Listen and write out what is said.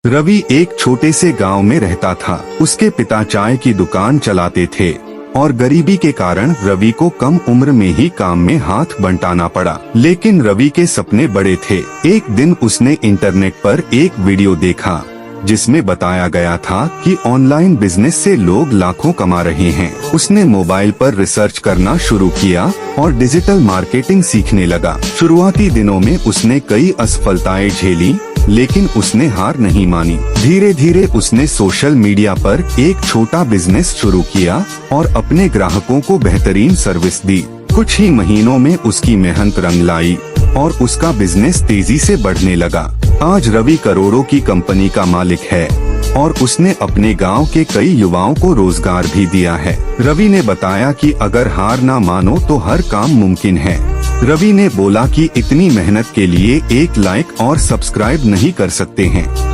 रवि एक छोटे से गांव में रहता था। उसके पिता चाय की दुकान चलाते थे और गरीबी के कारण रवि को कम उम्र में ही काम में हाथ बंटाना पड़ा। लेकिन रवि के सपने बड़े थे। एक दिन उसने इंटरनेट पर एक वीडियो देखा जिसमें बताया गया था कि ऑनलाइन बिजनेस से लोग लाखों कमा रहे हैं। उसने मोबाइल पर रिसर्च करना शुरू किया और डिजिटल मार्केटिंग सीखने लगा। शुरुआती दिनों में उसने कई असफलताएं झेली, लेकिन उसने हार नहीं मानी। धीरे धीरे उसने सोशल मीडिया पर एक छोटा बिजनेस शुरू किया और अपने ग्राहकों को बेहतरीन सर्विस दी। कुछ ही महीनों में उसकी मेहनत रंग लाई और उसका बिजनेस तेजी से बढ़ने लगा। आज रवि करोड़ों की कंपनी का मालिक है और उसने अपने गांव के कई युवाओं को रोजगार भी दिया है। रवि ने बताया कि अगर हार ना मानो तो हर काम मुमकिन है। रवि ने बोला कि इतनी मेहनत के लिए एक लाइक और सब्सक्राइब नहीं कर सकते हैं।